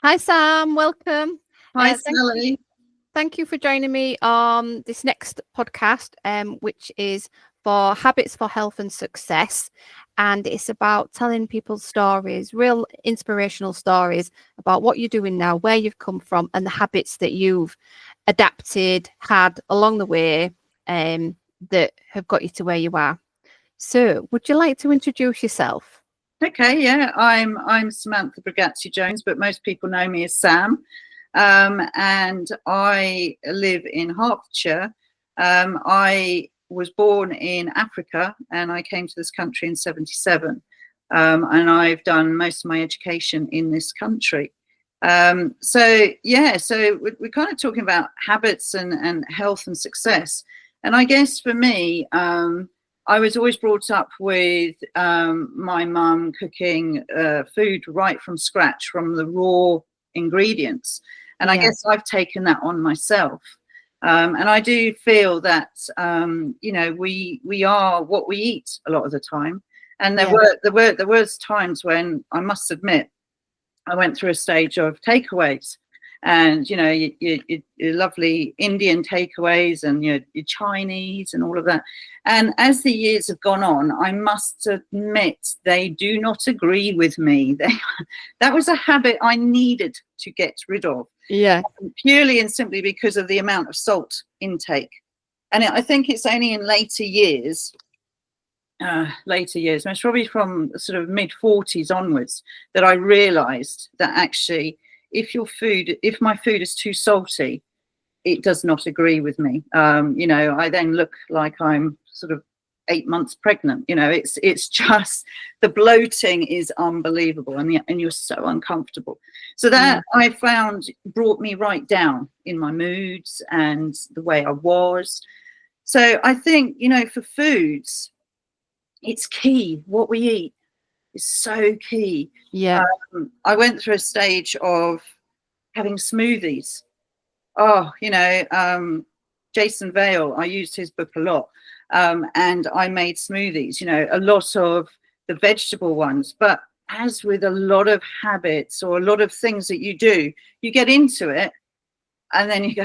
Hi, Sam. Welcome. Hi, Thank you. Sally. Thank you for joining me on this next podcast, which is for Habits for Health and Success. And it's about telling people stories, real inspirational stories about what you're doing now, where you've come from, and the habits that you've adapted, had along the way, that have got you to where you are. So, would you like to introduce yourself? Okay, yeah, I'm Samantha Bregazzi-Jones, but most people know me as Sam. And I live in Hertfordshire. I was born in Africa, and I came to this country in '77. And I've done most of my education in this country. So we're kind of talking about habits and health and success. And I guess for me, I was always brought up with my mum cooking food right from scratch, from the raw ingredients. And I Yeah, guess I've taken that on myself. And I do feel that, we are what we eat a lot of the time. And yeah, there was times when I must admit I went through a stage of takeaways, and your lovely Indian takeaways and your Chinese and all of that. And as the years have gone on, I must admit they do not agree with me. That was a habit I needed to get rid of, yeah, purely and simply because of the amount of salt intake. And I think it's only in later years, and it's probably from sort of mid-40s onwards, that I realized that actually if my food is too salty, it does not agree with me. I then look like I'm sort of 8 months pregnant. It's just, the bloating is unbelievable, and you're so uncomfortable. So that, I found, brought me right down in my moods and the way I was. So I think, for foods, it's key. What we eat is so key. yeah. I went through a stage of having smoothies. Oh, Jason Vale, I used his book a lot. And I made smoothies, a lot of the vegetable ones. But as with a lot of habits or a lot of things that you do, you get into it and then you go,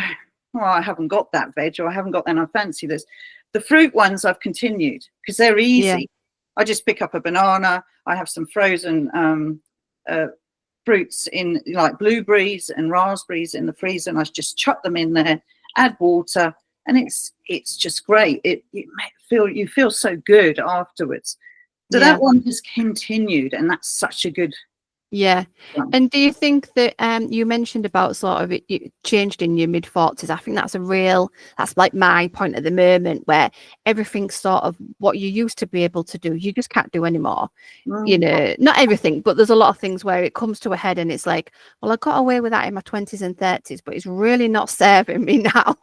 well, I haven't got that veg, or I haven't got that, and I fancy this. The fruit ones I've continued because they're Yeah. easy. I just pick up a banana. I have some frozen fruits, in like blueberries and raspberries, in the freezer, and I just chuck them in there, add water, and it's just great. You feel so good afterwards. So Yeah. that one has continued, and that's such a good Yeah. one. And do you think that you mentioned about sort of it changed in your mid-40s? I think that's like my point at the moment, where everything's sort of what you used to be able to do, you just can't do anymore. Mm. Not everything, but there's a lot of things where it comes to a head and it's like, well, I got away with that in my 20s and 30s, but it's really not serving me now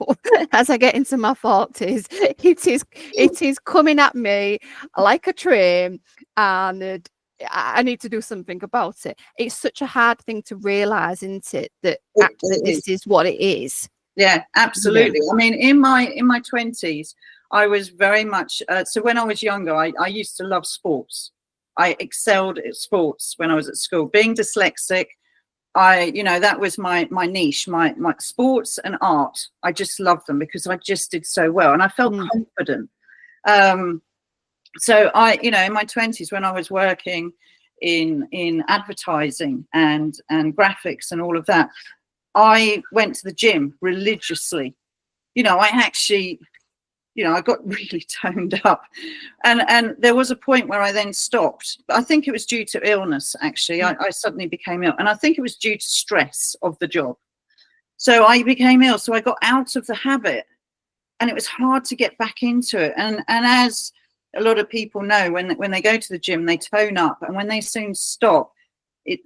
as I get into my 40s. It is coming at me like a train, and I need to do something about it. It's such a hard thing to realize, isn't it, that actually It this is. is what it is. Yeah, absolutely. I mean, in my 20s, I was very much so when I was younger, I used to love sports. I excelled at sports when I was at school. Being dyslexic, that was my niche, my sports and art. I just loved them because I just did so well and I felt confident. So in my 20s, when I was working in advertising and graphics and all of that, I went to the gym religiously. I actually, I got really toned up, and there was a point where I then stopped. I think it was due to illness. Actually, I suddenly became ill, and I think it was due to stress of the job. So I became ill. So I got out of the habit, and it was hard to get back into it. And as a lot of people know, when they go to the gym, they tone up, and when they soon stop, it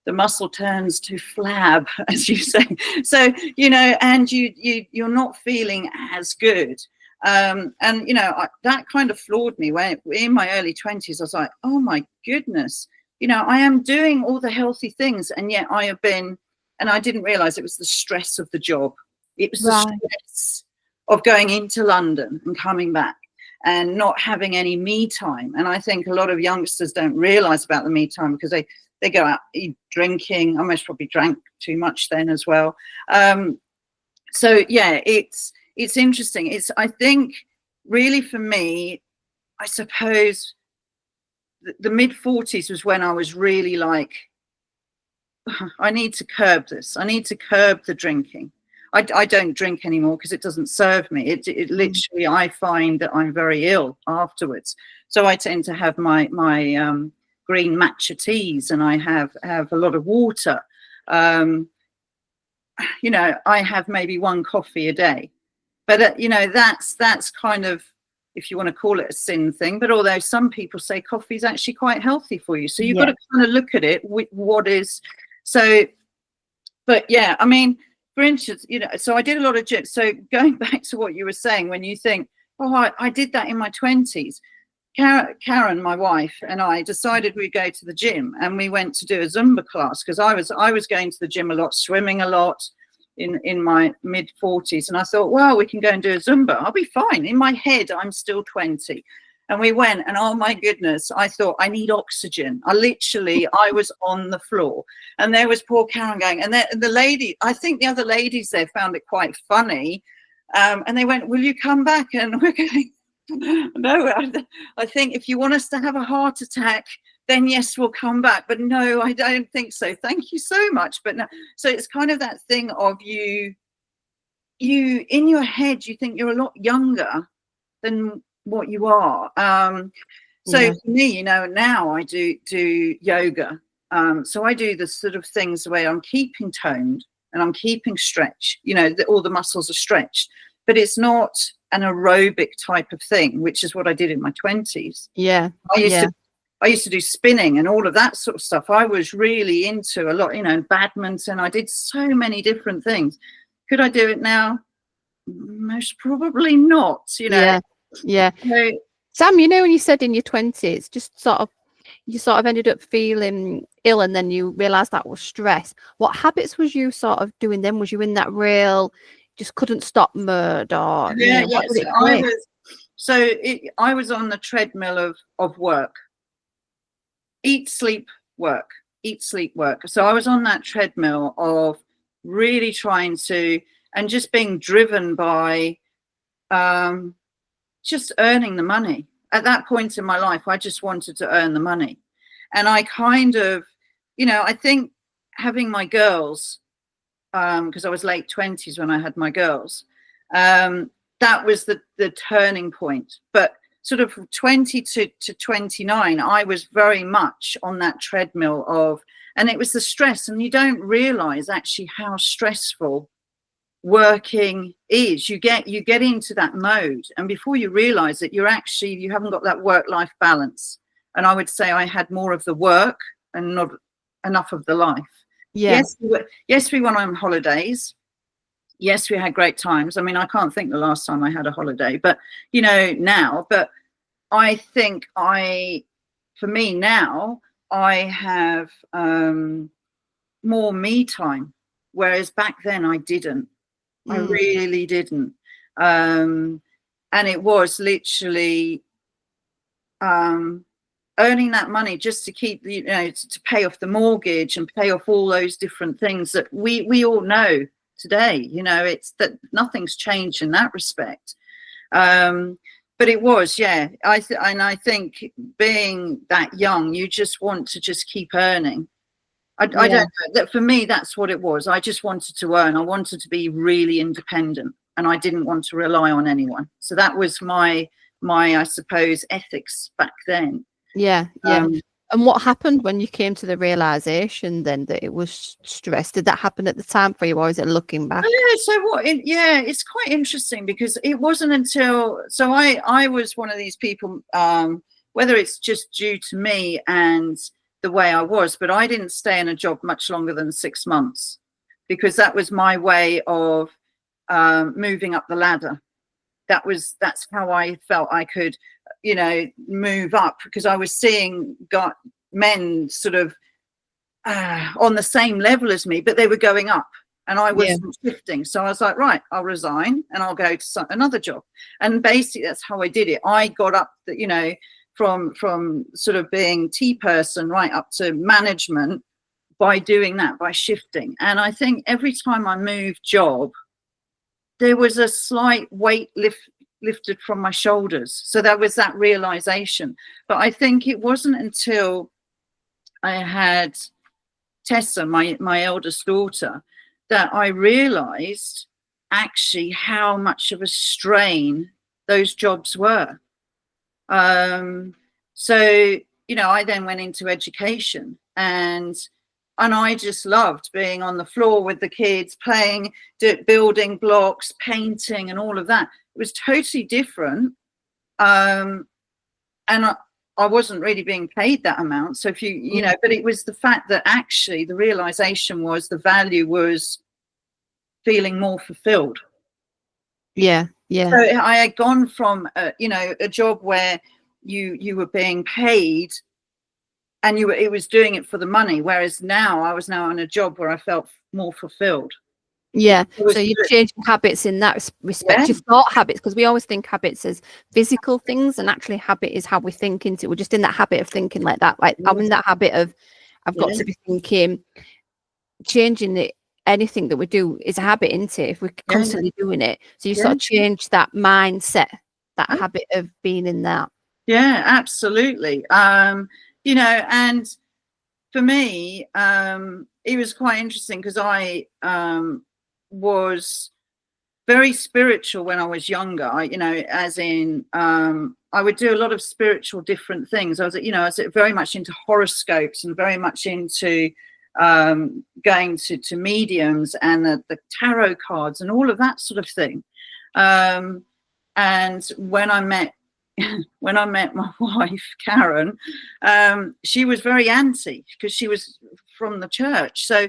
the muscle turns to flab, as you say. So and you're not feeling as good. That kind of floored me when in my early 20s. I was like, oh my goodness, I am doing all the healthy things, and yet I have been, and I didn't realize it was the stress of the job. It was the Right. stress of going into London and coming back and not having any me time. And I think a lot of youngsters don't realize about the me time because they go out drinking. I most probably drank too much then as well. So yeah, it's interesting. I think really for me, I suppose the mid-40s was when I was really like, I need to curb this. I need to curb the drinking. I don't drink anymore because it doesn't serve me. It literally, I find that I'm very ill afterwards. So I tend to have my green matcha teas, and I have a lot of water. You know, I have maybe one coffee a day, but you know, that's kind of, if you want to call it a sin thing. But although some people say coffee is actually quite healthy for you, so you've got to kind of look at it with what is. So, but yeah, I mean, for instance, you know, so I did a lot of gym. So going back to what you were saying, when you think, oh, I did that in my 20s. Karen, my wife, and I decided we'd go to the gym, and we went to do a Zumba class because I was going to the gym a lot, swimming a lot in my mid-40s. And I thought, well, we can go and do a Zumba. I'll be fine. In my head, I'm still 20. And we went, and oh my goodness, I thought, I need oxygen. I was on the floor, and there was poor Karen going, and the lady, I think the other ladies there found it quite funny, and they went, will you come back? And we're going, no, I think if you want us to have a heart attack, then yes, we'll come back. But no, I don't think so. Thank you so much. But no, so it's kind of that thing of you in your head, you think you're a lot younger than what you are. So for me, you know, now I do yoga. So I do the sort of things where I'm keeping toned and I'm keeping stretch, you know, all the muscles are stretched, but it's not an aerobic type of thing, which is what I did in my 20s. I used to do spinning and all of that sort of stuff. I was really into a lot, you know, badminton. I did so many different things. Could I do it now? Most probably not, you know. Yeah. So, Sam, you know, when you said in your 20s, you sort of ended up feeling ill, and then you realized that was stress. What habits was you sort of doing then? Was you in that real just couldn't stop mode, or I was on the treadmill of work. Eat, sleep, work. So I was on that treadmill of really trying to, and just being driven by just earning the money. At that point in my life, I just wanted to earn the money. And I kind of, you know, I think having my girls, because I was late 20s when I had my girls, that was the turning point. But sort of 20 to 29, I was very much on that treadmill of, and it was the stress. And you don't realize actually how stressful working is. You get into that mode, and before you realize it, you haven't got that work-life balance. And I would say I had more of the work and not enough of the life. Yes, we went on holidays. Yes, we had great times. I mean, I can't think the last time I had a holiday, but you know, now, but I think for me now, I have more me time, whereas back then I didn't. I really didn't. And it was literally earning that money just to keep, you know, to pay off the mortgage and pay off all those different things that we all know today. You know, it's that nothing's changed in that respect. But it was, I think being that young, you just want to just keep earning. I don't know, that for me, that's what it was. I just wanted to earn. I wanted to be really independent, and I didn't want to rely on anyone. So that was my I suppose ethics back then. And what happened when you came to the realization then that it was stress? Did that happen at the time for you, or is it looking back? It's quite interesting, because it wasn't until, so I was one of these people, whether it's just due to me and the way I was, but I didn't stay in a job much longer than 6 months, because that was my way of moving up the ladder. That's how I felt I could, you know, move up, because I was seeing men sort of on the same level as me, but they were going up and I wasn't shifting. So I was like, right, I'll resign and I'll go to another job. And basically that's how I did it. I got up, you know, from sort of being tea person right up to management by doing that, by shifting. And I think every time I moved job, there was a slight weight lifted from my shoulders. So there was that realization. But I think it wasn't until I had Tessa, my eldest daughter, that I realized actually how much of a strain those jobs were. So, you know, I then went into education, and I just loved being on the floor with the kids, playing, building blocks, painting, and all of that. It was totally different. And I wasn't really being paid that amount. So if you know, but it was the fact that actually the realization was the value was feeling more fulfilled. Yeah. Yeah. So I had gone from, you know, a job where you were being paid and it was doing it for the money. Whereas now I was now in a job where I felt more fulfilled. Yeah. So you've changed habits in that respect. Yeah. Your thought habits, because we always think habits as physical things, and actually habit is how we think into it. We're just in that habit of thinking like that. Like I'm in that habit of I've got to be thinking. Changing it, anything that we do is a habit, isn't it? If we're constantly doing it. So you sort of change that mindset, that habit of being in that. Yeah, absolutely. You know, and for me, it was quite interesting because I was very spiritual when I was younger. You know, as in I would do a lot of spiritual different things. I was, you know, I was very much into horoscopes and very much into going to mediums and the tarot cards and all of that sort of thing. And when I met my wife Karen, she was very anti, because she was from the church. So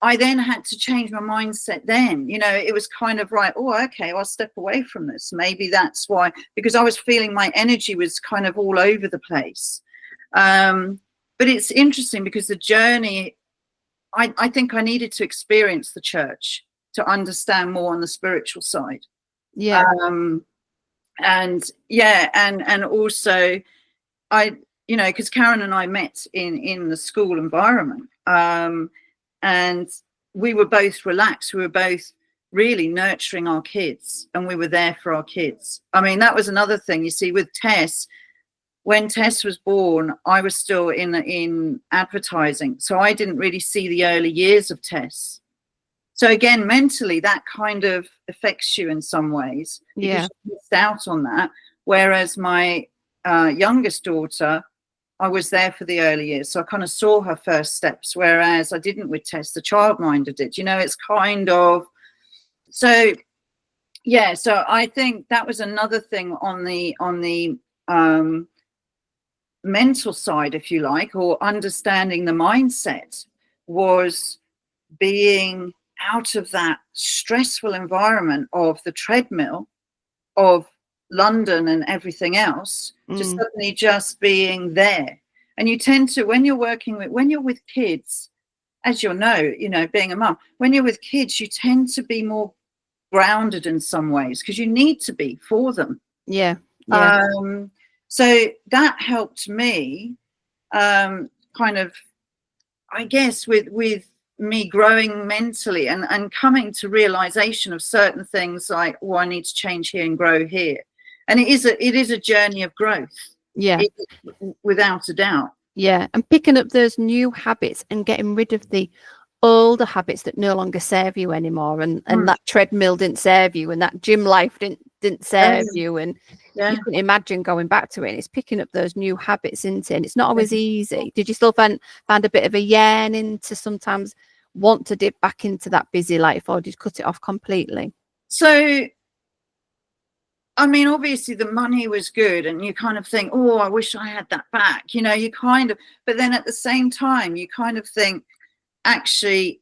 I then had to change my mindset then. You know, it was kind of right, oh, okay, I'll step away from this. Maybe that's why, because I was feeling my energy was kind of all over the place. But it's interesting because the journey, I think I needed to experience the church to understand more on the spiritual side. Yeah. And yeah, and also you know, because Karen and I met in the school environment, and we were both relaxed. We were both really nurturing our kids, and we were there for our kids. I mean, that was another thing, you see, with Tess. When Tess was born, I was still in advertising, so I didn't really see the early years of Tess. So again, mentally, that kind of affects you in some ways, because you missed out on that. Whereas my youngest daughter, I was there for the early years, so I kind of saw her first steps, whereas I didn't with Tess. The childminder did. You know, it's kind of so. Yeah, so I think that was another thing on the mental side, if you like, or understanding the mindset, was being out of that stressful environment of the treadmill of London and everything else, to suddenly just being there. And you tend to, when you're with kids, as you know, being a mum, when you're with kids, you tend to be more grounded in some ways, because you need to be for them. Yeah. So that helped me kind of, I guess, with me growing mentally and coming to realization of certain things, like, oh, I need to change here and grow here. And it is a journey of growth. Yeah. Without a doubt. Yeah. And picking up those new habits and getting rid of the older habits that no longer serve you anymore, and that treadmill didn't serve you, and that gym life didn't serve you, and you can imagine going back to it. And it's picking up those new habits into it, and it's not always easy. Did you still find a bit of a yearning to sometimes want to dip back into that busy life, or did you cut it off completely? So I mean, obviously the money was good, and you kind of think, oh, I wish I had that back, you know, you kind of, but then at the same time you kind of think, actually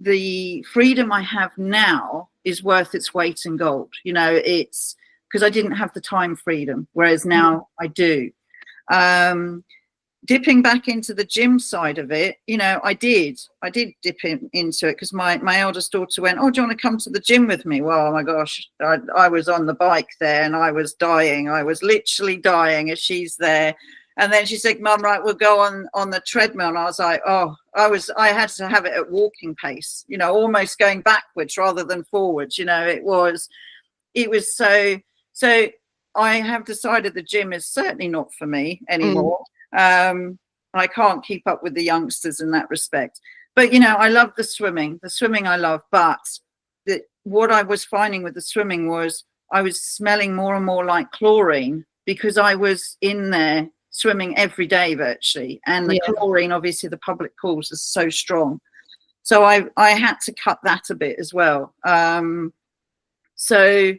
the freedom I have now is worth its weight in gold. You know, it's because I didn't have the time freedom, whereas now I do. dipping back into the gym side of it, you know, I did dip into it because my eldest daughter went, oh, do you want to come to the gym with me? Well, oh my gosh, I was on the bike there and I was dying. I was literally dying as she's there. And then she said, Mum, right, we'll go on the treadmill. And I was like, oh, I had to have it at walking pace, you know, almost going backwards rather than forwards. You know, it was so I have decided the gym is certainly not for me anymore. I can't keep up with the youngsters in that respect. But, you know, I love the swimming. The swimming I love. But what I was finding with the swimming was I was smelling more and more like chlorine because I was in there swimming every day virtually. And the chlorine, obviously, the public pools is so strong. So I had to cut that a bit as well. So,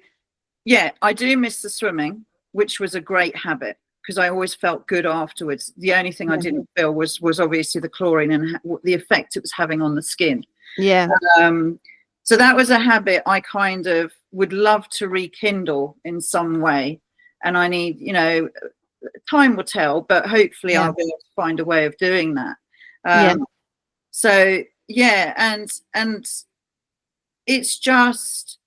yeah, I do miss the swimming, which was a great habit, because I always felt good afterwards. The only thing I didn't feel was obviously the chlorine and the effect it was having on the skin. Yeah. So that was a habit I kind of would love to rekindle in some way. And I need, you know, time will tell, but hopefully I'll be able to find a way of doing that. So, yeah, and it's just...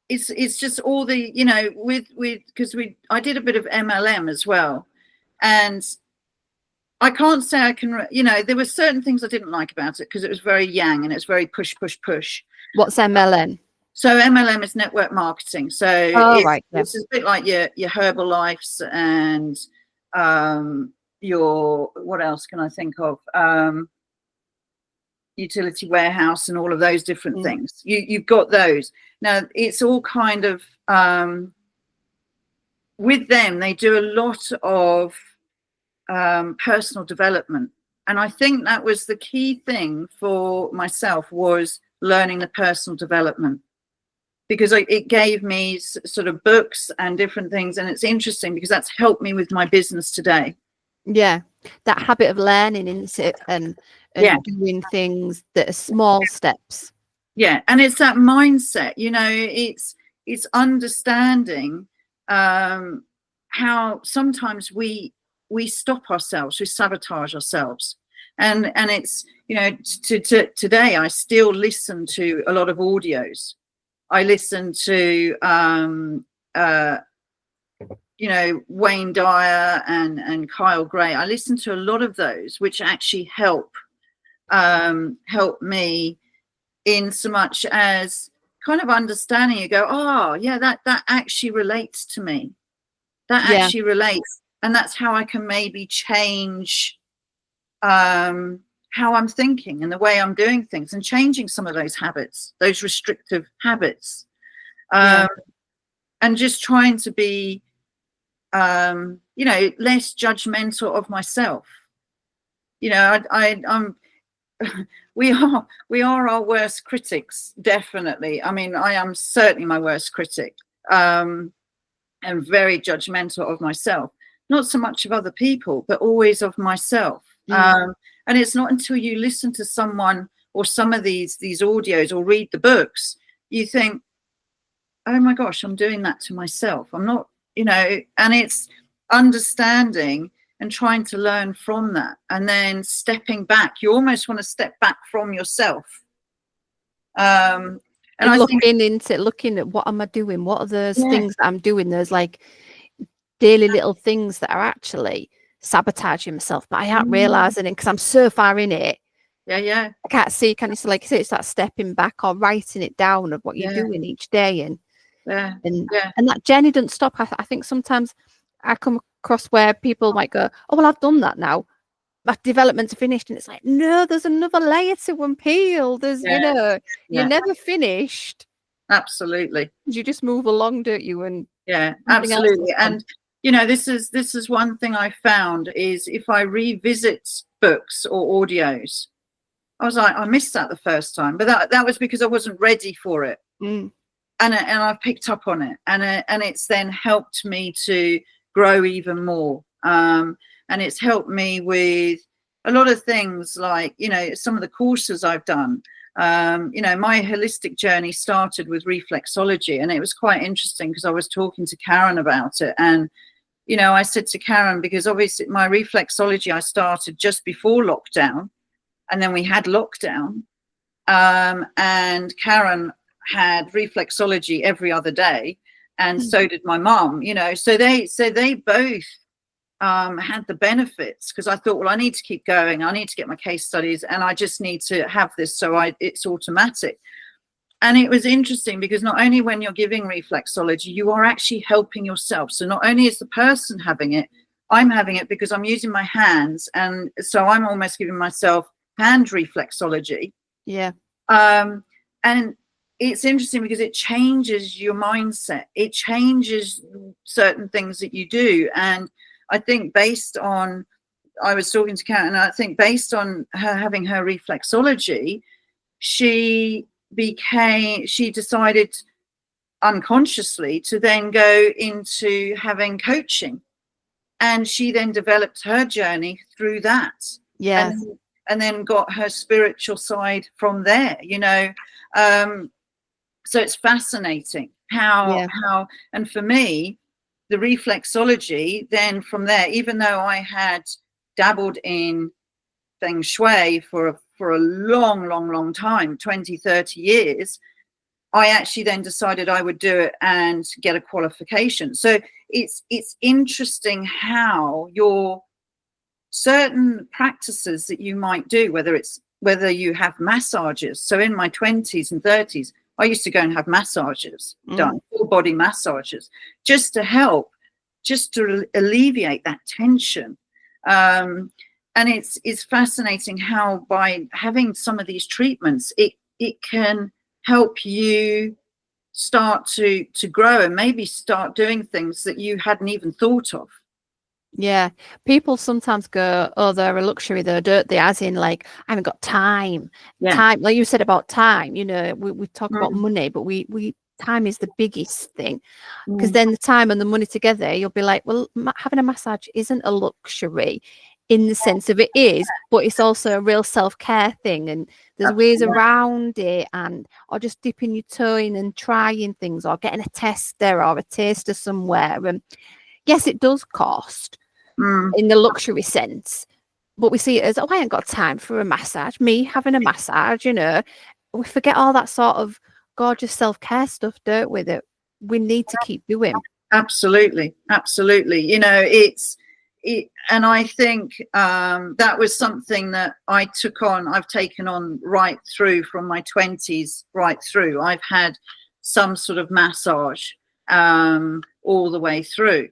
it's just all the, you know, because I did a bit of MLM as well, and I can't say I can, you know, there were certain things I didn't like about it because it was very yang and it's very push. What's MLM? So MLM is network marketing. So it's a bit like your Herbalifes and your, what else can I think of? Utility warehouse and all of those different things. You've got those. Now it's all kind of with them, they do a lot of personal development, and I think that was the key thing for myself, was learning the personal development, because it gave me sort of books and different things, and it's interesting because that's helped me with my business today. Yeah, that habit of learning, isn't it? And doing things that are small steps. Yeah, and it's that mindset, you know, it's understanding how sometimes we stop ourselves, we sabotage ourselves, and it's, you know, today I still listen to a lot of audios. I listen to you know, Wayne Dyer and Kyle Gray. I listen to a lot of those, which actually help me in so much as kind of understanding. You go, oh yeah, that actually relates to me. That actually relates, and that's how I can maybe change how I'm thinking and the way I'm doing things, and changing some of those habits, those restrictive habits, and just trying to be you know, less judgmental of myself. You know, I'm we are our worst critics, definitely. I mean, I am certainly my worst critic, and very judgmental of myself, not so much of other people, but always of myself. And it's not until you listen to someone or some of these audios or read the books, you think, oh my gosh, I'm doing that to myself. I'm not, you know, and it's understanding and trying to learn from that, and then stepping back. You almost want to step back from yourself. And looking at what am I doing? What are those things that I'm doing? There's like daily little things that are actually sabotaging myself, but I aren't realizing it because I'm so far in it. I can't see. Can you see, like you say, it's that stepping back or writing it down of what you're doing each day, and that journey doesn't stop. I think sometimes I come across where people might go, oh well, I've done that now, my development's finished, and it's like, no, there's another layer to unpeel. There's you know, you're never finished. Absolutely. You just move along, don't you? And absolutely. And you know, this is one thing I found is if I revisit books or audios, I was like, I missed that the first time, but that was because I wasn't ready for it. And I've picked up on it, and it's then helped me to grow even more. And it's helped me with a lot of things, like, you know, some of the courses I've done. You know, my holistic journey started with reflexology, and it was quite interesting because I was talking to Karen about it, and I said to Karen, because obviously my reflexology I started just before lockdown, and then we had lockdown, and Karen had reflexology every other day, and so did my mum. So they both had the benefits, because I thought, well, I need to keep going. I need to get my case studies, and I just need to have this so it's automatic. And it was interesting because not only when you're giving reflexology, you are actually helping yourself. So not only is the person having it, I'm having it because I'm using my hands. And so I'm almost giving myself hand reflexology. Yeah. And it's interesting because it changes your mindset. It changes certain things that you do. And I think I was talking to Karen, and I think based on her having her reflexology, she decided unconsciously to then go into having coaching, and she then developed her journey through that. Yeah. And then got her spiritual side from there, so it's fascinating how and for me, the reflexology then from there, even though I had dabbled in Fengshui for a long time, 20, 30 years, I actually then decided I would do it and get a qualification. So it's interesting how your certain practices that you might do, whether you have massages. So in my 20s and 30s, I used to go and have massages done, full body massages, just to alleviate that tension. And it's fascinating how by having some of these treatments, it can help you start to grow and maybe start doing things that you hadn't even thought of. Yeah, people sometimes go, oh, they're a luxury though, don't they? As in, like, I haven't got time. Time, like you said about time, we talk about money, but we time is the biggest thing, because then the time and the money together, you'll be like, well, having a massage isn't a luxury in the sense of it is, but it's also a real self-care thing, and there's ways around it, or just dipping your toe in and trying things, or getting a tester or a taster somewhere. And yes, it does cost in the luxury sense, but we see it as, oh, I ain't got time for a massage. Me having a massage, we forget all that sort of gorgeous self-care stuff, don't we, that we need to keep doing. Absolutely. And I think that was something that I've taken on right through from my 20s right through. I've had some sort of massage all the way through.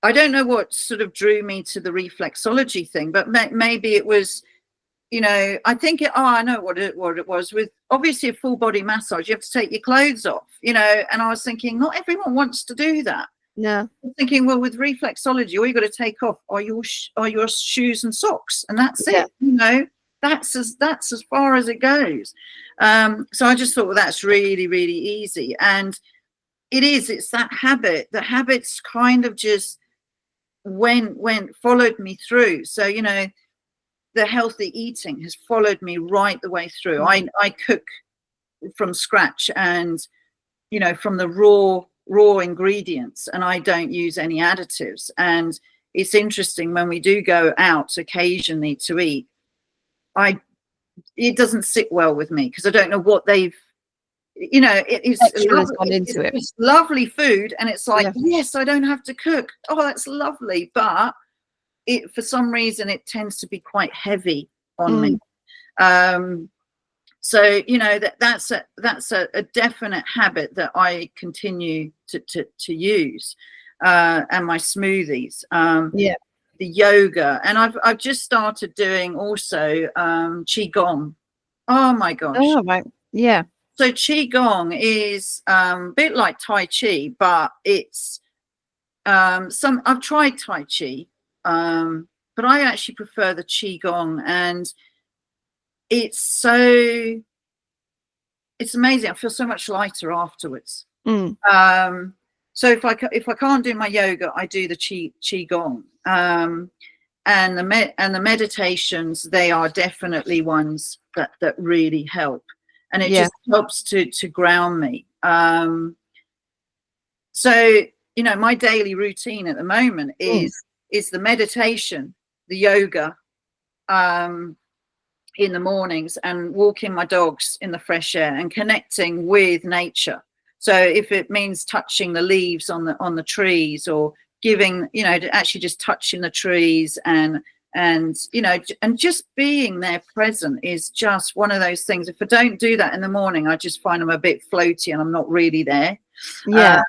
I don't know what sort of drew me to the reflexology thing, but maybe it was, I think I know what it was. With obviously a full body massage, you have to take your clothes off, and I was thinking, not everyone wants to do that. No. I'm thinking, well, with reflexology, all you got to take off are your shoes and socks, and that's it. That's as far as it goes. So I just thought, well, that's really, really easy. And it's that habit. The habits kind of just followed me through. So, the healthy eating has followed me right the way through. I cook from scratch, and, from the raw ingredients, and I don't use any additives. And it's interesting when we do go out occasionally to eat, it doesn't sit well with me because I don't know what they've, it's lovely food, and it's like, yes, I don't have to cook. Oh, that's lovely. But for some reason, it tends to be quite heavy on me. So, that's a definite habit that I continue to use, and my smoothies, the yoga, and I've just started doing also qigong. Oh my gosh! Oh right, yeah. So qigong is a bit like Tai Chi, but it's I've tried Tai Chi, but I actually prefer the qigong, and it's amazing. I feel so much lighter afterwards. So if I can't do my yoga, I do the qigong, and the meditations. They are definitely ones that really help. And it just helps to ground me. So you know, my daily routine at the moment is the meditation, the yoga, in the mornings, and walking my dogs in the fresh air and connecting with nature. So if it means touching the leaves on the trees, or giving, you know, actually just touching the trees, and you know, and just being there present is just one of those things. If I don't do that in the morning, I just find I'm a bit floaty and I'm not really there. Yeah.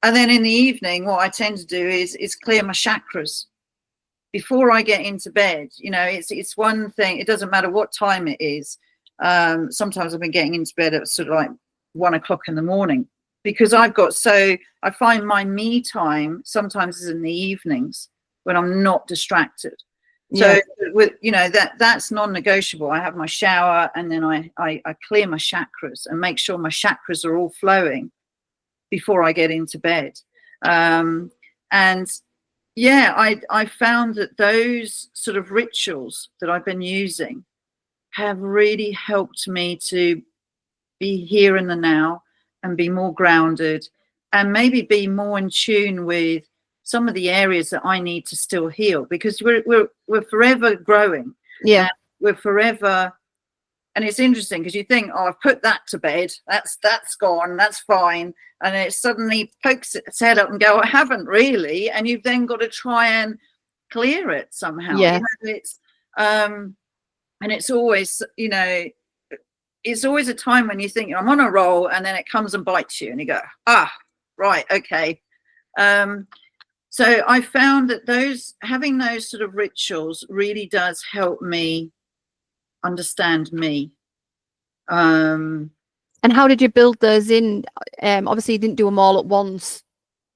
And then in the evening, what I tend to do is clear my chakras before I get into bed. You know, it's one thing. It doesn't matter what time it is. Sometimes I've been getting into bed at sort of like 1 o'clock in the morning, because I find my me time sometimes is in the evenings when I'm not distracted. So with, you know, that's non-negotiable. I have my shower, and then I clear my chakras and make sure my chakras are all flowing before I get into bed. And yeah, I found that those sort of rituals that I've been using have really helped me to be here in the now and be more grounded, and maybe be more in tune with some of the areas that I need to still heal, because we're forever growing. Yeah. And we're forever. And it's interesting because you think, oh, I've put that to bed, that's gone, that's fine, and it suddenly pokes its head up and go, I haven't really, and you've then got to try and clear it somehow. Yeah. You know, it's and it's always, you know, it's always a time when you think I'm on a roll, and then it comes and bites you, and you go, right, okay. So I found that having those sort of rituals really does help me understand me. And how did you build those in? Obviously you didn't do them all at once.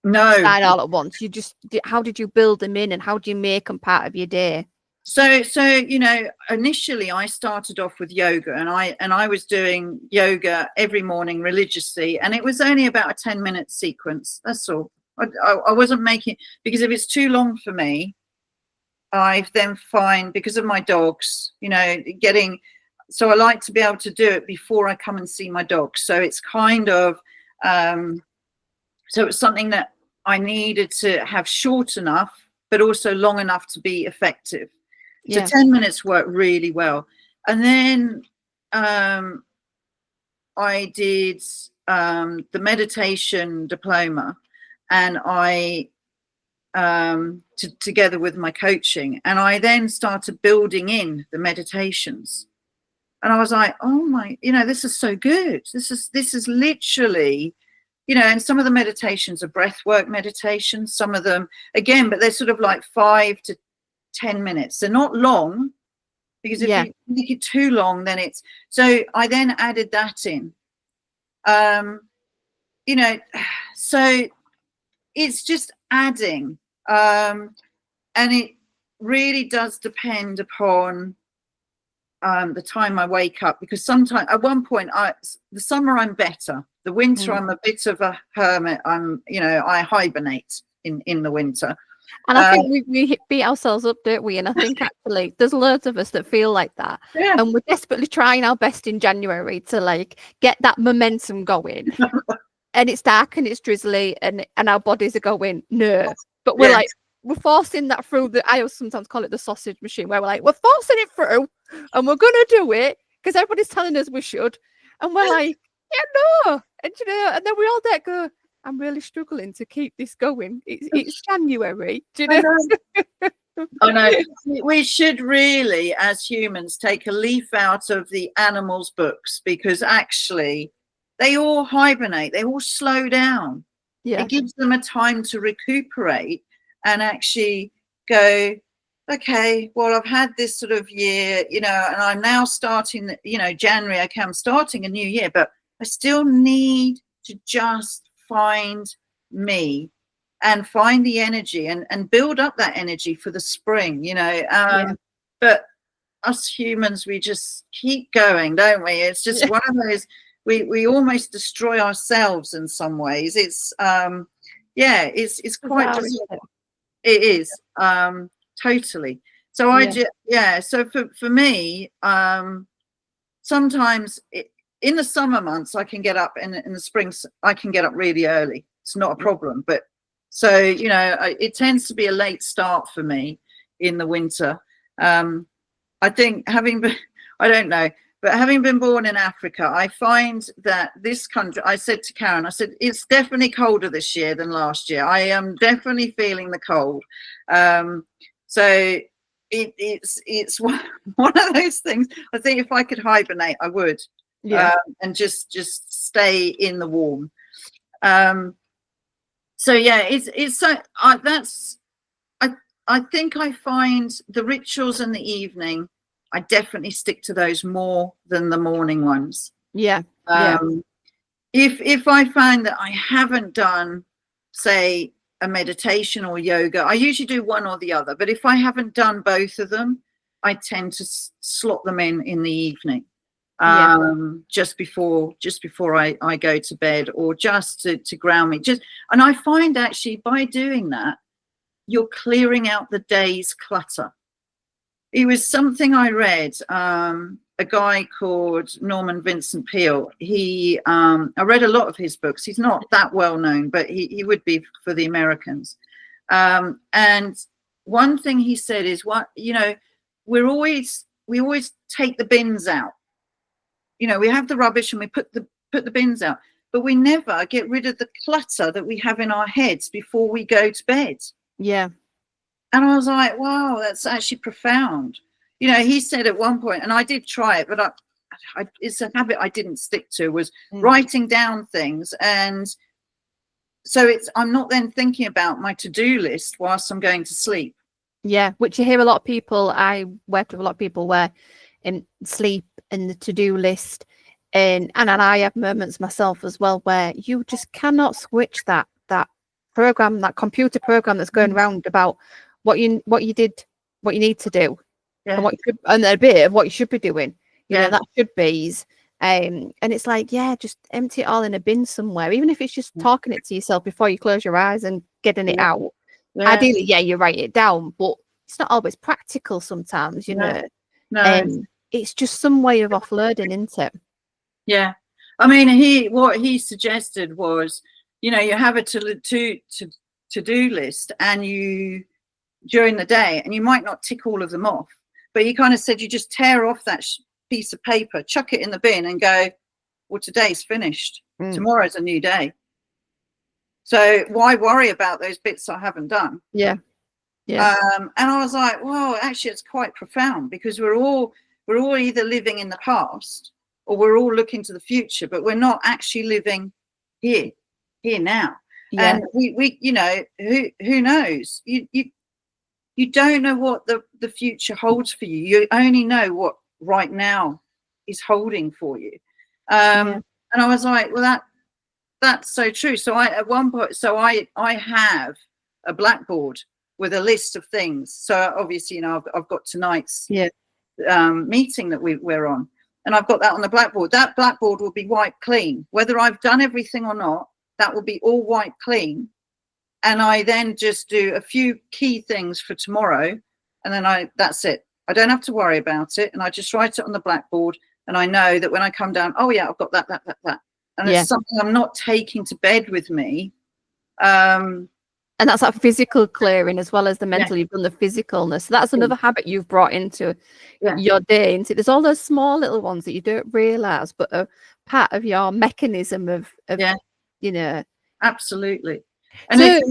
No. All at once. You just how did you build them in, and how do you make them part of your day? So you know, initially I started off with yoga, and I was doing yoga every morning religiously, and it was only about a 10-minute sequence. That's all. I wasn't making, because if it's too long for me, I then find, because of my dogs, you know, so I like to be able to do it before I come and see my dogs. So it's kind of, so it's something that I needed to have short enough, but also long enough to be effective. Yeah. So 10 minutes worked really well. And then I did the meditation diploma, and I together with my coaching, and I then started building in the meditations, and I was like, oh my, you know, this is so good. This is literally, you know, and some of the meditations are breathwork meditations, some of them again, but they're sort of like 5 to 10 minutes. They're not long, because if you make it too long, then it's, so I then added that in, you know, so it's just adding, and it really does depend upon the time I wake up, because sometimes at one point, the summer I'm better, the winter I'm a bit of a hermit. You know, I hibernate in the winter. And I think we beat ourselves up, don't we? And I think actually there's loads of us that feel like that. Yeah. And we're desperately trying our best in January to like get that momentum going. And it's dark and it's drizzly, and our bodies are going, no. But we're like, we're forcing that through. I sometimes call it the sausage machine, where we're like, we're forcing it through, and we're going to do it because everybody's telling us we should. And we're like, yeah, no. And you know, and then we all there go, I'm really struggling to keep this going. It's January. Do you know? I know. We should really, as humans, take a leaf out of the animals' books, because actually they all hibernate. They all slow down. Yeah. It gives them a time to recuperate and actually go, okay, well, I've had this sort of year, you know, and I'm now starting, you know, January, okay, I'm starting a new year, but I still need to just find me and find the energy and build up that energy for the spring, you know. But us humans, we just keep going, don't we? It's just one of those, we almost destroy ourselves in some ways. It's it's quite just, it is totally. So so for me, sometimes in the summer months I can get up, in the springs I can get up really early, It's not a problem. But so, you know, it tends to be a late start for me in the winter. I think having been, I don't know, but having been born in Africa, I find that this country, I said to Karen, I said, it's definitely colder this year than last year. I am definitely feeling the cold. So it's one of those things. I think if I could hibernate, I would, and just stay in the warm. So yeah, it's so I think I find the rituals in the evening, I definitely stick to those more than the morning ones. If I find that I haven't done, say, a meditation or yoga, I usually do one or the other. But if I haven't done both of them, I tend to slot them in the evening, just before I go to bed, or just to ground me. And I find actually by doing that, you're clearing out the day's clutter. It was something I read, a guy called Norman Vincent Peale. I read a lot of his books. He's not that well known, but he would be for the Americans. And one thing he said is, we always take the bins out. You know, we have the rubbish and we put the bins out, but we never get rid of the clutter that we have in our heads before we go to bed. Yeah. And I was like, wow, that's actually profound. You know, he said at one point, and I did try it, but it's a habit I didn't stick to, was writing down things. And so I'm not then thinking about my to-do list whilst I'm going to sleep. Yeah, which you hear a lot of people, I work with a lot of people where sleep and the to-do list, and I have moments myself as well where you just cannot switch that program, that computer program that's going around about what you did, what you need to do, and a bit of what you should be doing. You know, that should be's. And it's like, just empty it all in a bin somewhere, even if it's just talking it to yourself before you close your eyes and getting it out. Ideally, you write it down, but it's not always practical sometimes, you know. No. It's just some way of offloading, isn't it? Yeah. I mean, what he suggested was, you know, you have a to-do list, and you, during the day, and you might not tick all of them off, but he kind of said you just tear off that piece of paper, chuck it in the bin, and go, well, today's finished. Tomorrow's a new day. So why worry about those bits I haven't done? Yeah. And I was like, well, actually, it's quite profound, because we're all either living in the past or we're all looking to the future, but we're not actually living here now. And we you know, who knows? You don't know what the future holds for you. You only know what right now is holding for you. And I was like, well, that's so true. So at one point, I have a blackboard with a list of things. So obviously, you know, I've got tonight's meeting that we're on, and I've got that on the blackboard. That blackboard will be wiped clean, whether I've done everything or not. That will be all wiped clean, and I then just do a few key things for tomorrow, and then that's it. I don't have to worry about it, and I just write it on the blackboard, and I know that when I come down, oh yeah, I've got that, and it's something I'm not taking to bed with me. And that's that physical clearing as well as the mental. You've done the physicalness. So that's another habit you've brought into your day. Into there's all those small little ones that you don't realize, but are part of your mechanism of you know. Absolutely. And so,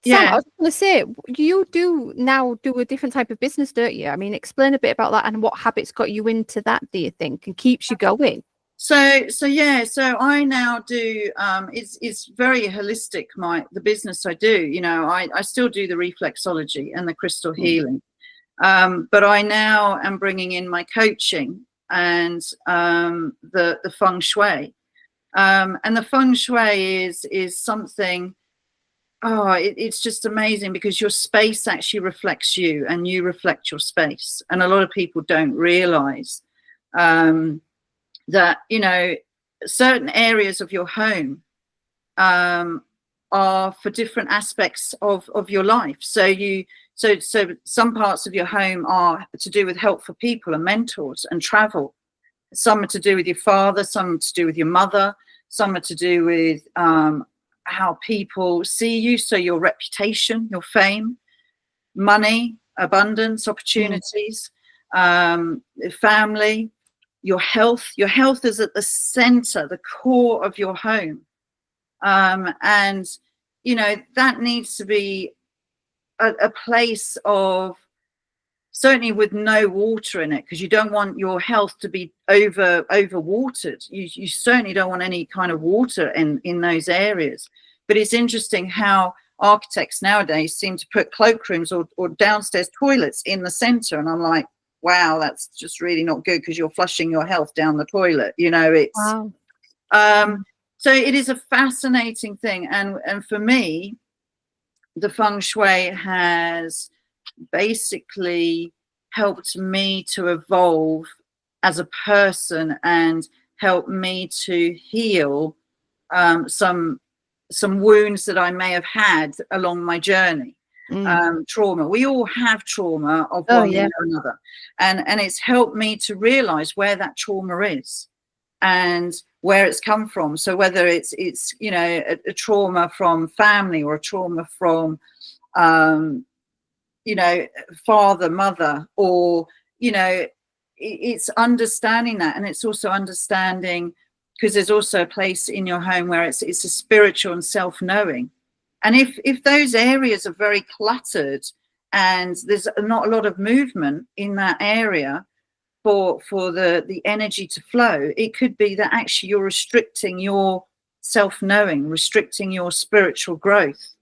Sam, I was going to say, you do now do a different type of business, don't you? I mean, explain a bit about that and what habits got you into that, do you think, and keeps you going? So I now do, it's very holistic, the business I do. You know, I still do the reflexology and the crystal healing, but I now am bringing in my coaching and the feng shui, and the feng shui is something. It's just amazing, because your space actually reflects you and you reflect your space, and a lot of people don't realize that, you know, certain areas of your home are for different aspects of your life. So some parts of your home are to do with help for people and mentors and travel. Some are to do with your father, some are to do with your mother, some are to do with how people see you. So your reputation, your fame, money, abundance, opportunities, family, your health. Your health is at the center, the core of your home. And, you know, that needs to be a place of, certainly with no water in it, because you don't want your health to be over watered. You certainly don't want any kind of water in those areas. But it's interesting how architects nowadays seem to put cloakrooms or downstairs toilets in the center, and I'm like, wow, that's just really not good, because you're flushing your health down the toilet. You know, it's Wow. so it is a fascinating thing, and for me, the feng shui has basically helped me to evolve as a person and helped me to heal some wounds that I may have had along my journey. Trauma. We all have trauma of one way or another, and it's helped me to realize where that trauma is and where it's come from. So whether it's you know, a trauma from family, or a trauma from you know, father, mother, or, you know, it's understanding that. And it's also understanding, because there's also a place in your home where it's a spiritual and self-knowing. And if those areas are very cluttered and there's not a lot of movement in that area for the energy to flow, it could be that actually you're restricting your self-knowing, restricting your spiritual growth,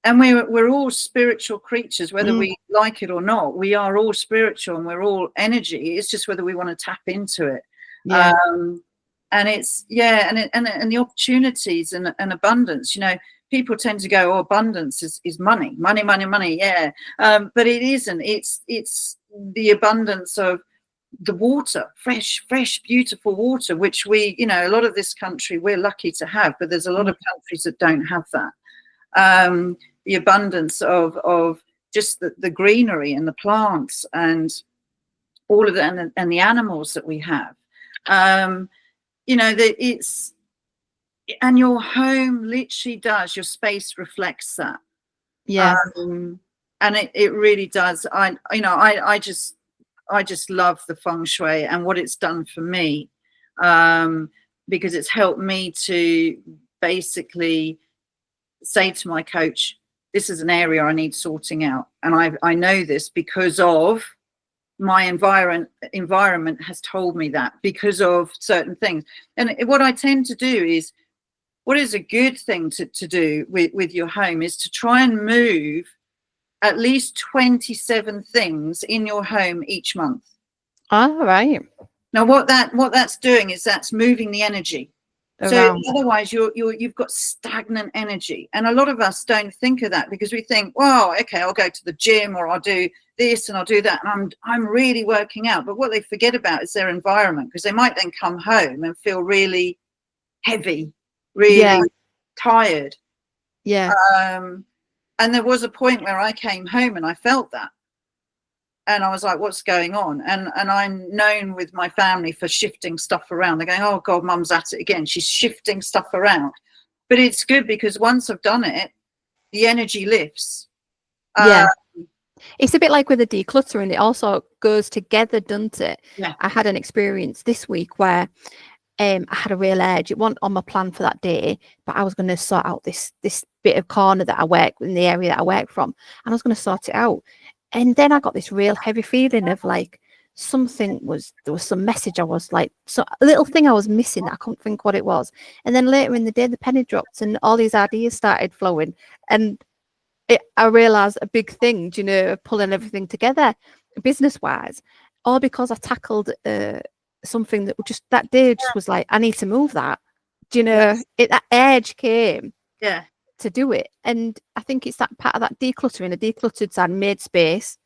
and we're all spiritual creatures, whether we like it or not. We are all spiritual and we're all energy. It's just whether we want to tap into it. And it's and the opportunities and abundance. You know, people tend to go, oh, abundance is money, yeah. But it isn't. It's the abundance of the water, fresh, beautiful water, which we, you know, a lot of this country we're lucky to have, but there's a lot of countries that don't have that. The abundance of just the greenery and the plants and all of that, and the animals that we have. You know, that it's, and your home literally does, your space reflects that. And it really does. I just love the feng shui and what it's done for me, because it's helped me to basically say to my coach, this is an area I need sorting out. And I know this because of my environment has told me that, because of certain things. And what I tend to do is, what is a good thing to do with your home is to try and move at least 27 things in your home each month. All right. Now, what that's doing is that's moving the energy. So otherwise you've got stagnant energy. And a lot of us don't think of that, because we think, well, okay, I'll go to the gym, or I'll do this and I'll do that, and I'm really working out. But what they forget about is their environment, because they might then come home and feel really heavy, really tired. And there was a point where I came home and I felt that. And I was like, what's going on? And I'm known with my family for shifting stuff around. They're going, oh, God, Mum's at it again. She's shifting stuff around. But it's good, because once I've done it, the energy lifts. It's a bit like with the decluttering. It also goes together, doesn't it? I had an experience this week where I had a real urge. It wasn't on my plan for that day, but I was going to sort out this bit of corner that I work in, the area that I work from, and I was going to sort it out. And then I got this real heavy feeling of like there was some message I was like, so a little thing I was missing that I couldn't think what it was. And then later in the day, the penny dropped and all these ideas started flowing. And I realized a big thing, you know, of pulling everything together business wise, all because I tackled something that just that day just was like, I need to move that. Do you know, that edge came. To do it. And I think it's that part of that decluttering. A decluttered side made space,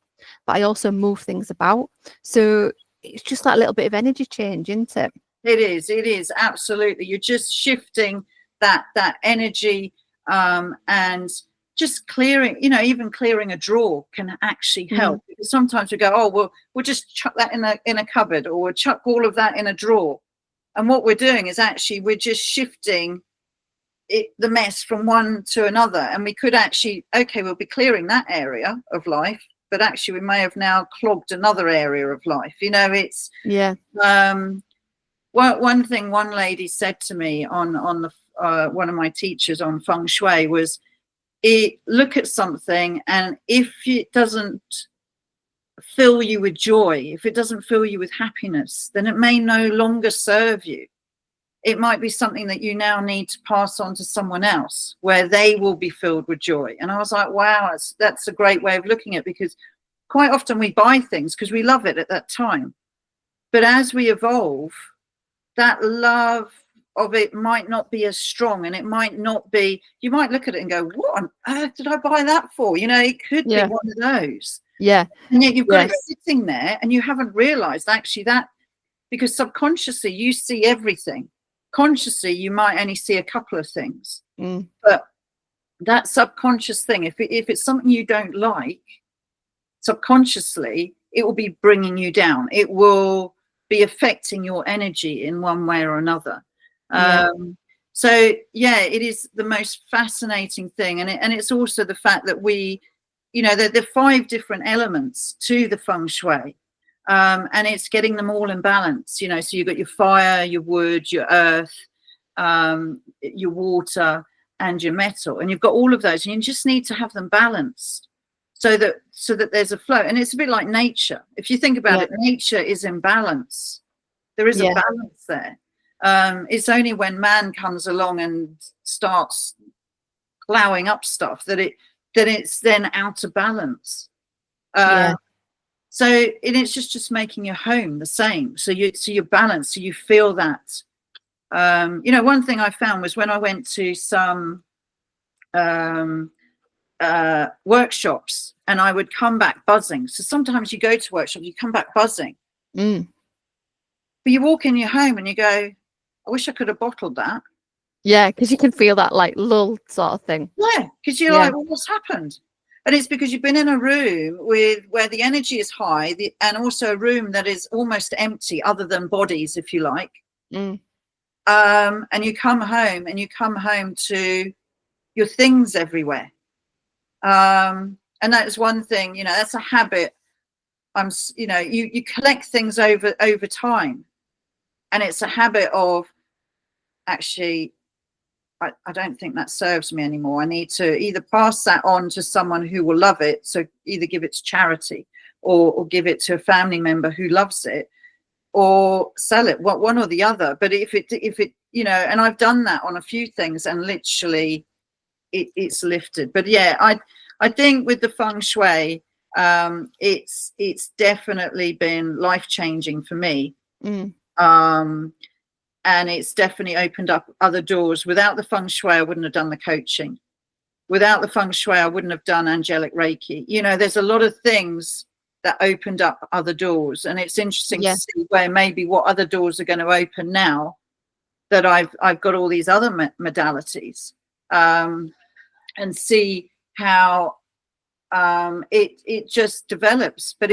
but I also move things about. So it's just that little bit of energy change, isn't it? It is absolutely. You're just shifting that energy, and just clearing, you know, even clearing a drawer can actually help. Because sometimes we go, oh, well, we'll just chuck that in a cupboard, or we'll chuck all of that in a drawer. And what we're doing is actually we're just shifting. the mess from one to another, and we could actually, okay, we'll be clearing that area of life, but actually we may have now clogged another area of life. You know, it's one thing one lady said to me on the one of my teachers on Feng Shui was, look at something, and if it doesn't fill you with joy, if it doesn't fill you with happiness, then it may no longer serve you. It might be something that you now need to pass on to someone else where they will be filled with joy. And I was like, wow, that's a great way of looking at it, because quite often we buy things because we love it at that time. But as we evolve, that love of it might not be as strong, and it might not be, you might look at it and go, what on earth did I buy that for? You know, it could be one of those. Yeah. And yet you've got it sitting there and you haven't realized actually that, because subconsciously you see everything. Consciously, you might only see a couple of things, but that subconscious thing, if it's something you don't like, subconsciously, it will be bringing you down. It will be affecting your energy in one way or another. So yeah, it is the most fascinating thing, and it's also the fact that we, you know, there are 5 different elements to the Feng Shui. And it's getting them all in balance, you know, so you've got your fire, your wood, your earth, your water, and your metal, and you've got all of those, and you just need to have them balanced so that there's a flow. And it's a bit like nature. If you think about it, nature is in balance. There is a balance there. It's only when man comes along and starts plowing up stuff that it's then out of balance. So it's just making your home the same. So you're balanced. So you feel that. You know, one thing I found was when I went to some workshops, and I would come back buzzing. So sometimes you go to workshops, you come back buzzing. But you walk in your home and you go, I wish I could have bottled that. Yeah, because you can feel that like lull sort of thing. Yeah, because you're like, well, what's happened? And it's because you've been in a room where the energy is high, and also a room that is almost empty, other than bodies, if you like. And you come home to your things everywhere. And that's one thing, you know, that's a habit. You know, you collect things over time, and it's a habit of, actually, I don't think that serves me anymore. I need to either pass that on to someone who will love it. So either give it to charity or give it to a family member who loves it, or sell it, one or the other. But if it, you know, and I've done that on a few things, and literally it's lifted. But yeah, I think with the Feng Shui, it's definitely been life-changing for me. And it's definitely opened up other doors. Without the Feng Shui, I wouldn't have done the coaching. Without the Feng Shui, I wouldn't have done angelic Reiki. You know, there's a lot of things that opened up other doors, and it's interesting to see where maybe what other doors are going to open now that I've got all these other modalities, and see how it just develops. But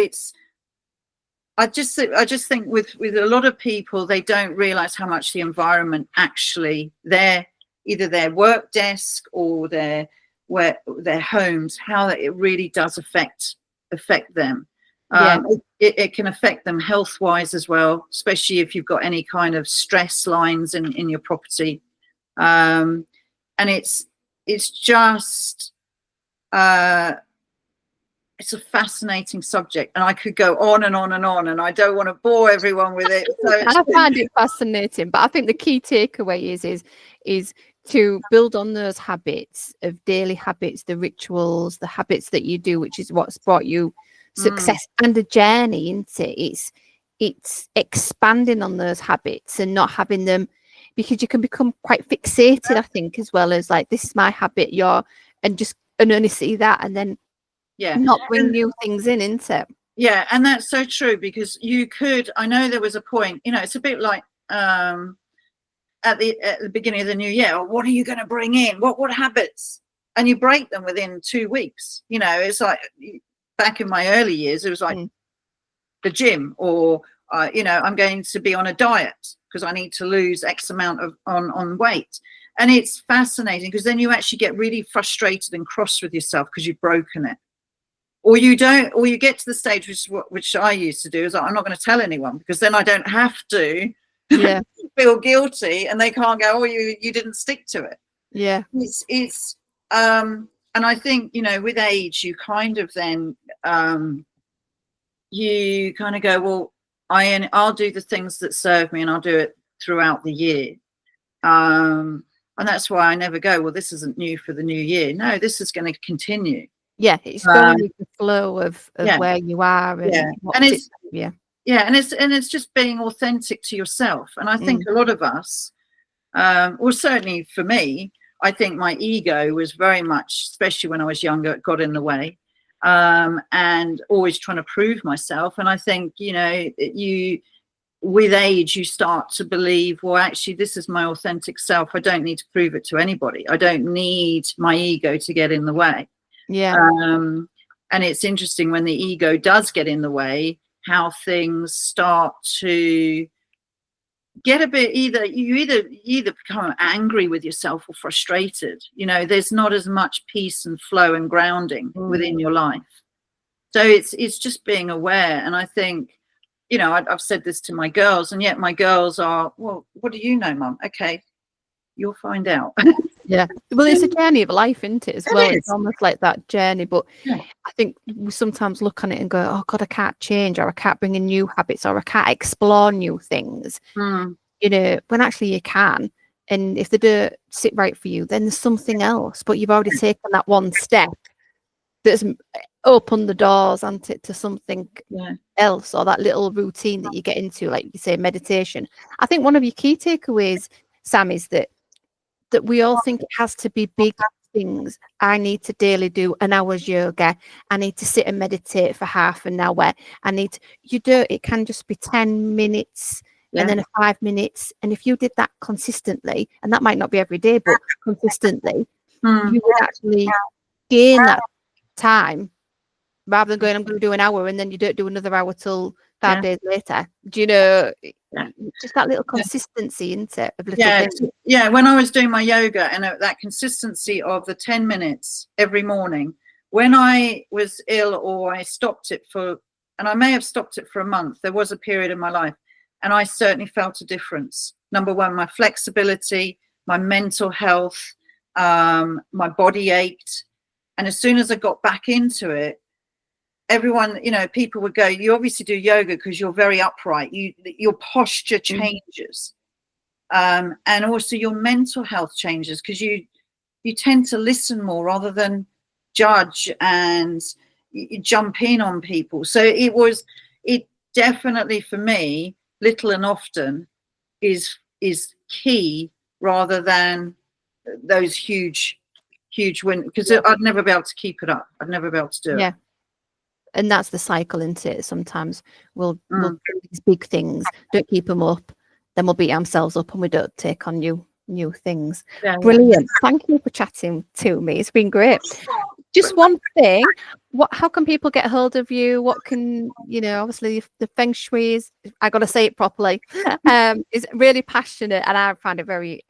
I just think with a lot of people, they don't realize how much the environment actually, either their work desk or their homes, how it really does affect them. It can affect them health wise as well, especially if you've got any kind of stress lines in your property. And it's just it's a fascinating subject, and I could go on and on and on, and I don't want to bore everyone with it. So I find it fascinating, but I think the key takeaway is to build on those habits of daily habits, the rituals, the habits that you do, which is what's brought you success and a journey into it. It's expanding on those habits and not having them, because you can become quite fixated, I think, as well as like, this is my habit, and only see that, and then not bring new things into it. Yeah, and that's so true, because I know there was a point, you know, it's a bit like at the beginning of the new year, what are you going to bring in? What habits? And you break them within 2 weeks. You know, it's like back in my early years, it was like the gym, or you know, I'm going to be on a diet because I need to lose X amount on weight. And it's fascinating because then you actually get really frustrated and cross with yourself because you've broken it. Or you don't, or you get to the stage, which I used to do, is like, I'm not going to tell anyone, because then I don't have to feel guilty, and they can't go, oh, you didn't stick to it. Yeah. It's and I think, you know, with age, you kind of then you kind of go, well, I'll do the things that serve me, and I'll do it throughout the year. And that's why I never go, well, this isn't new for the new year. No, this is going to continue. Yeah, it's going with the flow of where you are, and and it's just being authentic to yourself. And I think a lot of us, or certainly for me, I think my ego was very much, especially when I was younger, it got in the way, and always trying to prove myself. And I think, you know, with age, you start to believe, well, actually, this is my authentic self. I don't need to prove it to anybody. I don't need my ego to get in the way. Yeah. And it's interesting when the ego does get in the way, how things start to get a bit, you either become angry with yourself or frustrated. You know, there's not as much peace and flow and grounding within your life. So it's just being aware. And I think, you know, I've said this to my girls, and yet my girls are, well, what do you know, Mum? Okay, you'll find out. Yeah, well, it's a journey of life, isn't it, as well? It's almost like that journey, but I think we sometimes look on it and go, oh God, I can't change, or I can't bring in new habits, or I can't explore new things, you know, when actually you can. And if they don't sit right for you, then there's something else, but you've already taken that one step that's opened the doors to something else, or that little routine that you get into, like you say, meditation. I think one of your key takeaways, Sam, is that we all think it has to be big things. I need to daily do an hour's yoga. I need to sit and meditate for half an hour. It can just be 10 minutes and then 5 minutes. And if you did that consistently, and that might not be every day, but consistently, you would actually gain that time, rather than going, I'm going to do an hour, and then you don't do another hour till 5 days later. Do you know, just that little consistency, isn't it, of little things? Yeah, when I was doing my yoga, and that consistency of the 10 minutes every morning, when I was ill, or I stopped it and I may have stopped it for a month, there was a period in my life, and I certainly felt a difference. Number one, my flexibility, my mental health, my body ached. And as soon as I got back into it, everyone, you know, people would go, you obviously do yoga because you're very upright. Your posture changes. And also your mental health changes, because you tend to listen more rather than judge and you jump in on people. So it definitely, for me, little and often is key, rather than those huge wins, because I'd never be able to keep it up. I'd never be able to do it. And that's the cycle, isn't it? Sometimes we'll do these big things, don't keep them up, then we'll beat ourselves up, and we don't take on new things. Brilliant. Thank you for chatting to me. It's been great. Just one thing, how can people get hold of you? What can, you know, obviously the Fengshui is, I got to say it properly, is really passionate, and I find it very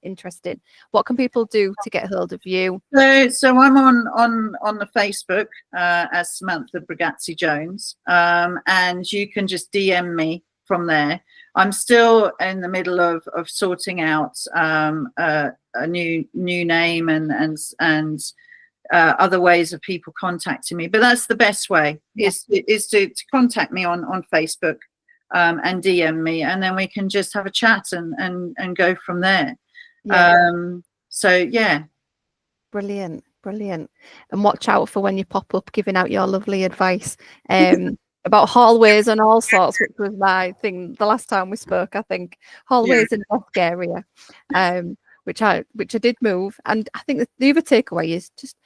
interesting. What can people do to get hold of you? So I'm on the Facebook as Samantha Bregazzi-Jones, and you can just DM me from there. I'm still in the middle of sorting out a new name and other ways of people contacting me, but that's the best way, is to contact me on Facebook and DM me, and then we can just have a chat and go from there. Brilliant. And watch out for when you pop up giving out your lovely advice about hallways and all sorts, which was my thing the last time we spoke. I think hallways in the desk area, which I did move. And I think the other takeaway is just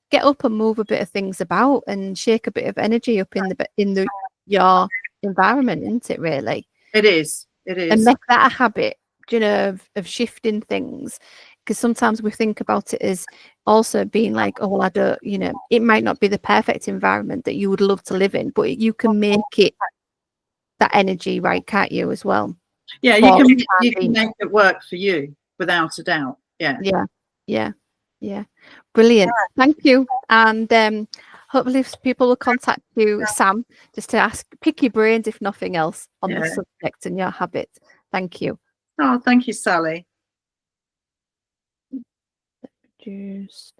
get up and move a bit of things about, and shake a bit of energy up in your environment, isn't it, really? It is. And make that a habit, you know, of shifting things. Because sometimes we think about it as also being like, oh, well, I don't, you know, it might not be the perfect environment that you would love to live in, but you can make it that energy, right, can't you, as well? Yeah, you can make it work for you, without a doubt. Yeah. Yeah. Brilliant. Thank you. And hopefully people will contact you, Sam, just to pick your brains, if nothing else, on the subject and your habits. Thank you. Oh, thank you, Sally. Just